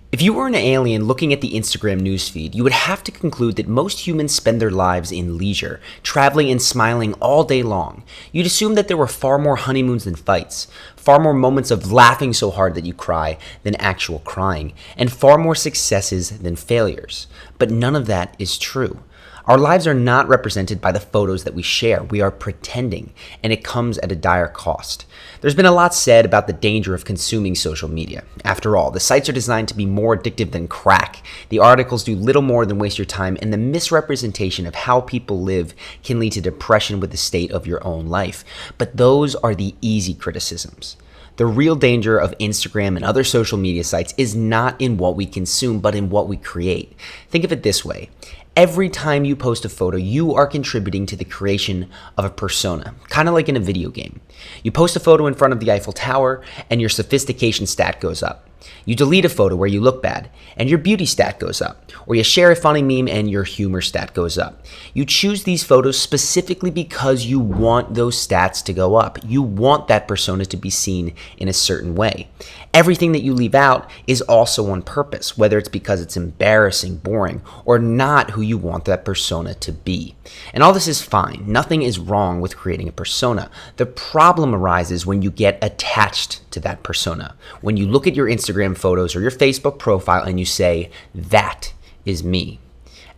If you were an alien looking at the Instagram newsfeed, you would have to conclude that most humans spend their lives in leisure, traveling and smiling all day long. You'd assume that there were far more honeymoons than fights, far more moments of laughing so hard that you cry than actual crying, and far more successes than failures. But none of that is true. Our lives are not represented by the photos that we share. We are pretending, and it comes at a dire cost. There's been a lot said about the danger of consuming social media. After all, the sites are designed to be more addictive than crack. The articles do little more than waste your time, and the misrepresentation of how people live can lead to depression with the state of your own life. But those are the easy criticisms. The real danger of Instagram and other social media sites is not in what we consume, but in what we create. Think of it this way. Every time you post a photo, you are contributing to the creation of a persona, kind of like in a video game. You post a photo in front of the Eiffel Tower, and your sophistication stat goes up. You delete a photo where you look bad, and your beauty stat goes up. Or you share a funny meme, and your humor stat goes up. You choose these photos specifically because you want those stats to go up. You want that persona to be seen in a certain way. Everything that you leave out is also on purpose, whether it's because it's embarrassing, boring, or not who you want that persona to be. And all this is fine. Nothing is wrong with creating a persona. The problem arises when you get attached to that persona. When you look at your Instagram photos or your Facebook profile and you say, "That is me."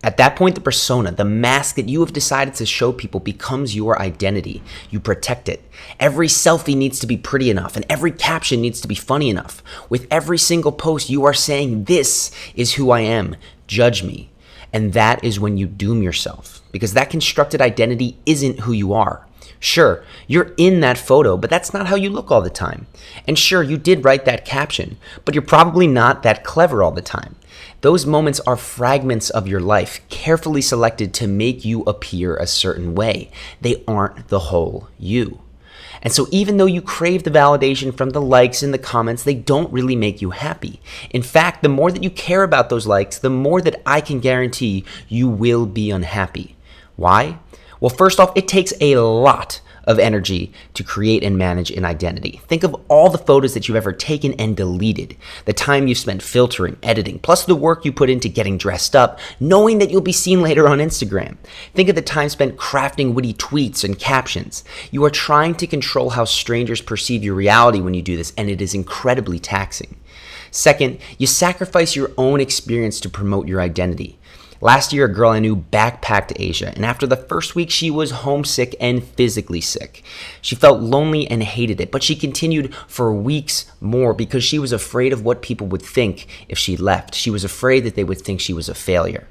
At that point, the persona, the mask that you have decided to show people, becomes your identity. You protect it. Every selfie needs to be pretty enough, and every caption needs to be funny enough. With every single post, you are saying, "This is who I am. Judge me." And that is when you doom yourself, because that constructed identity isn't who you are. Sure, you're in that photo, but that's not how you look all the time. And sure, you did write that caption, but you're probably not that clever all the time. Those moments are fragments of your life, carefully selected to make you appear a certain way. They aren't the whole you. And so even though you crave the validation from the likes and the comments, they don't really make you happy. In fact, the more that you care about those likes, the more that I can guarantee you will be unhappy. Why? Well, first off, it takes a lot of energy to create and manage an identity. Think of all the photos that you've ever taken and deleted, the time you've spent filtering, editing, plus the work you put into getting dressed up, knowing that you'll be seen later on Instagram. Think of the time spent crafting witty tweets and captions. You are trying to control how strangers perceive your reality when you do this, and it is incredibly taxing. Second, you sacrifice your own experience to promote your identity. Last year, a girl I knew backpacked Asia, and after the first week, she was homesick and physically sick. She felt lonely and hated it, but she continued for weeks more because she was afraid of what people would think if she left. She was afraid that they would think she was a failure.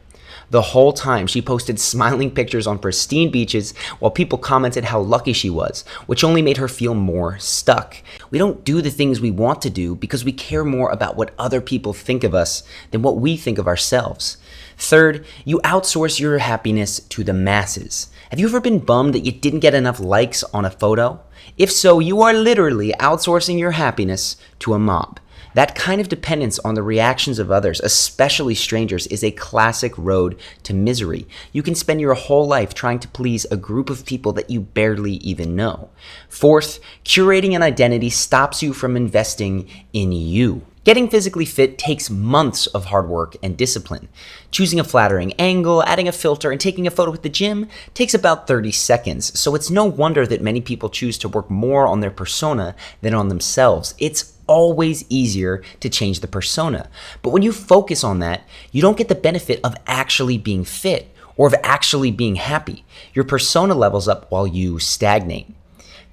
The whole time, she posted smiling pictures on pristine beaches while people commented how lucky she was, which only made her feel more stuck. We don't do the things we want to do because we care more about what other people think of us than what we think of ourselves. Third, you outsource your happiness to the masses. Have you ever been bummed that you didn't get enough likes on a photo? If so, you are literally outsourcing your happiness to a mob. That kind of dependence on the reactions of others, especially strangers, is a classic road to misery. You can spend your whole life trying to please a group of people that you barely even know. Fourth, curating an identity stops you from investing in you. Getting physically fit takes months of hard work and discipline. Choosing a flattering angle, adding a filter, and taking a photo at the gym takes about 30 seconds, so it's no wonder that many people choose to work more on their persona than on themselves. It's always easier to change the persona. But when you focus on that, you don't get the benefit of actually being fit or of actually being happy. Your persona levels up while you stagnate.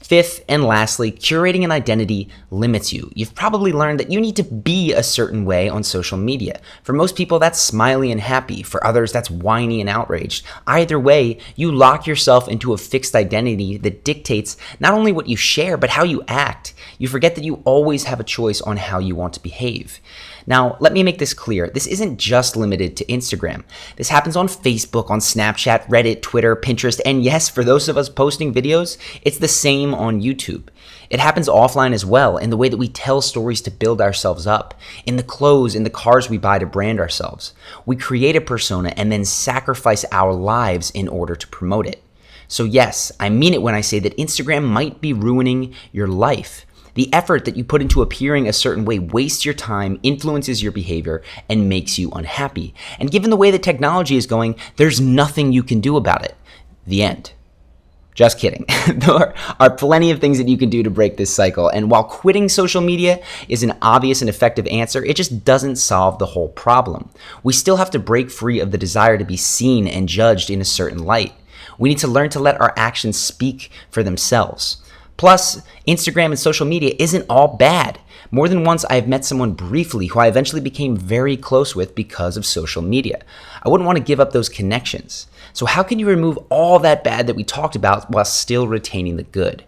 Fifth and lastly, curating an identity limits you. You've probably learned that you need to be a certain way on social media. For most people, that's smiley and happy. For others, that's whiny and outraged. Either way, you lock yourself into a fixed identity that dictates not only what you share, but how you act. You forget that you always have a choice on how you want to behave. Now, let me make this clear. This isn't just limited to Instagram. This happens on Facebook, on Snapchat, Reddit, Twitter, Pinterest, and yes, for those of us posting videos, it's the same on YouTube. It happens offline as well, in the way that we tell stories to build ourselves up, in the clothes, in the cars we buy to brand ourselves. We create a persona and then sacrifice our lives in order to promote it. So yes, I mean it when I say that Instagram might be ruining your life. The effort that you put into appearing a certain way wastes your time, influences your behavior, and makes you unhappy. And given the way that technology is going, there's nothing you can do about it. The end. Just kidding. There are plenty of things that you can do to break this cycle, and while quitting social media is an obvious and effective answer, it just doesn't solve the whole problem. We still have to break free of the desire to be seen and judged in a certain light. We need to learn to let our actions speak for themselves. Plus, Instagram and social media isn't all bad. More than once, I've met someone briefly who I eventually became very close with because of social media. I wouldn't want to give up those connections. So how can you remove all that bad that we talked about while still retaining the good?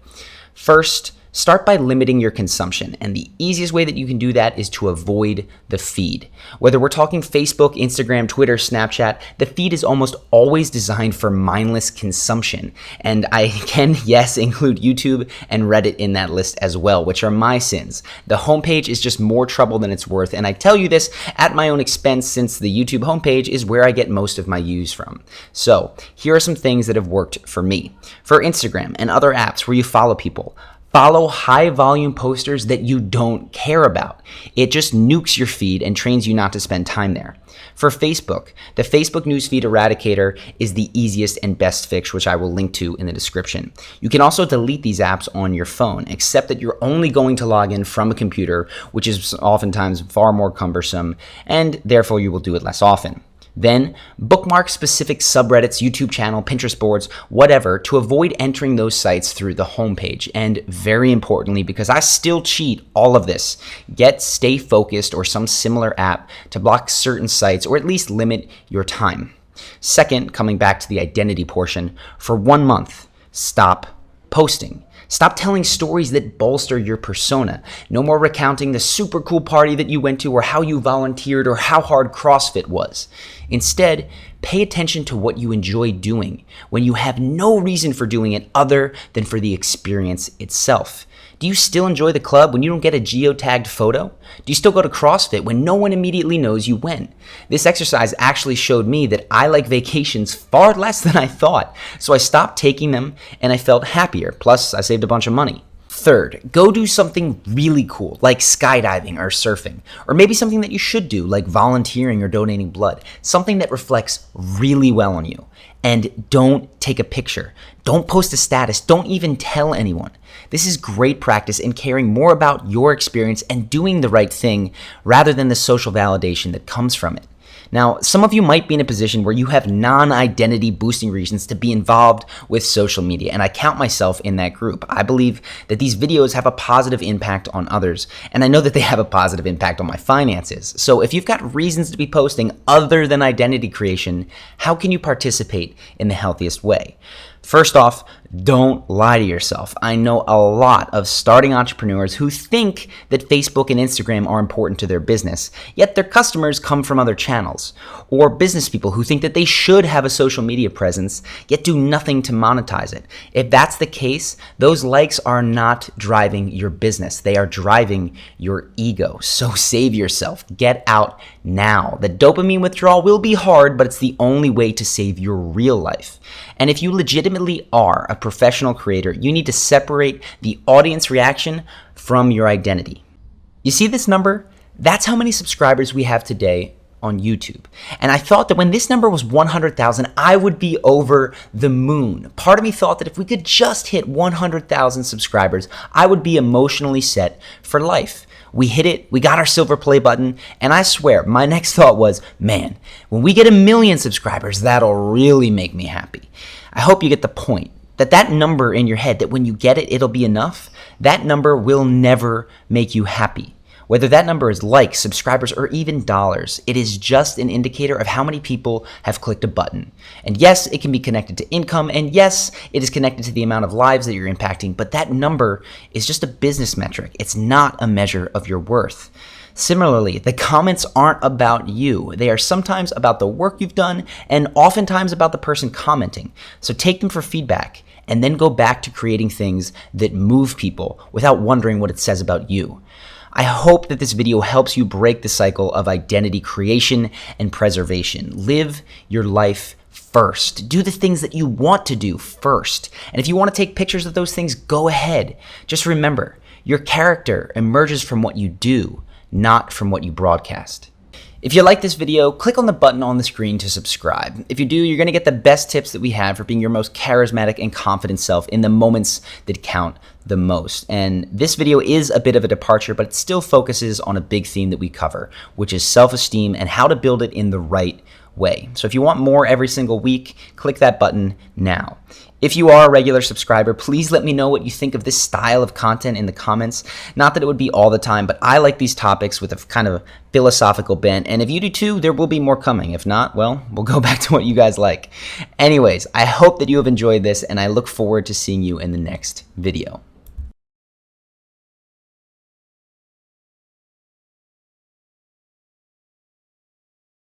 First, start by limiting your consumption, and the easiest way that you can do that is to avoid the feed. Whether we're talking Facebook, Instagram, Twitter, Snapchat, the feed is almost always designed for mindless consumption. And I can, yes, include YouTube and Reddit in that list as well, which are my sins. The homepage is just more trouble than it's worth, and I tell you this at my own expense since the YouTube homepage is where I get most of my views from. So here are some things that have worked for me. For Instagram and other apps where you follow people, follow high-volume posters that you don't care about. It just nukes your feed and trains you not to spend time there. For Facebook, the Facebook Newsfeed Eradicator is the easiest and best fix, which I will link to in the description. You can also delete these apps on your phone, except that you're only going to log in from a computer, which is oftentimes far more cumbersome, and therefore you will do it less often. Then, bookmark specific subreddits, YouTube channel, Pinterest boards, whatever, to avoid entering those sites through the homepage. And very importantly, because I still cheat all of this, get Stay Focused or some similar app to block certain sites or at least limit your time. Second, coming back to the identity portion, for 1 month, stop posting. Stop telling stories that bolster your persona. No more recounting the super cool party that you went to or how you volunteered or how hard CrossFit was. Instead, pay attention to what you enjoy doing when you have no reason for doing it other than for the experience itself. Do you still enjoy the club when you don't get a geotagged photo? Do you still go to CrossFit when no one immediately knows you went? This exercise actually showed me that I like vacations far less than I thought, so I stopped taking them and I felt happier, plus I saved a bunch of money. Third, go do something really cool, like skydiving or surfing, or maybe something that you should do, like volunteering or donating blood, something that reflects really well on you. And don't take a picture. Don't post a status. Don't even tell anyone. This is great practice in caring more about your experience and doing the right thing rather than the social validation that comes from it. Now, some of you might be in a position where you have non-identity boosting reasons to be involved with social media, and I count myself in that group. I believe that these videos have a positive impact on others, and I know that they have a positive impact on my finances. So if you've got reasons to be posting other than identity creation, how can you participate in the healthiest way? First off, don't lie to yourself. I know a lot of starting entrepreneurs who think that Facebook and Instagram are important to their business, yet their customers come from other channels. Or business people who think that they should have a social media presence, yet do nothing to monetize it. If that's the case, those likes are not driving your business. They are driving your ego. So save yourself. Get out now. The dopamine withdrawal will be hard, but it's the only way to save your real life. And if you legitimately are a professional creator, you need to separate the audience reaction from your identity. You see this number? That's how many subscribers we have today on YouTube. And I thought that when this number was 100,000, I would be over the moon. Part of me thought that if we could just hit 100,000 subscribers, I would be emotionally set for life. We hit it, we got our silver play button, and I swear, my next thought was, man, when we get 1 million subscribers, that'll really make me happy. I hope you get the point. That number in your head, that when you get it, it'll be enough, that number will never make you happy. Whether that number is likes, subscribers, or even dollars, it is just an indicator of how many people have clicked a button. And yes, it can be connected to income, and yes, it is connected to the amount of lives that you're impacting, but that number is just a business metric. It's not a measure of your worth. Similarly, the comments aren't about you. They are sometimes about the work you've done and oftentimes about the person commenting. So take them for feedback and then go back to creating things that move people without wondering what it says about you. I hope that this video helps you break the cycle of identity creation and preservation. Live your life first. Do the things that you want to do first. And if you want to take pictures of those things, go ahead. Just remember, Your character emerges from what you do, not from what you broadcast. If you like this video, click on the button on the screen to subscribe. If you do, you're going to get the best tips that we have for being your most charismatic and confident self in the moments that count the most. And this video is a bit of a departure, but it still focuses on a big theme that we cover, which is self-esteem and how to build it in the right way. So if you want more every single week, click that button now. If you are a regular subscriber, please let me know what you think of this style of content in the comments. Not that it would be all the time, but I like these topics with a kind of philosophical bent. And if you do too, there will be more coming. If not, well, we'll go back to what you guys like. Anyways, I hope that you have enjoyed this, and I look forward to seeing you in the next video.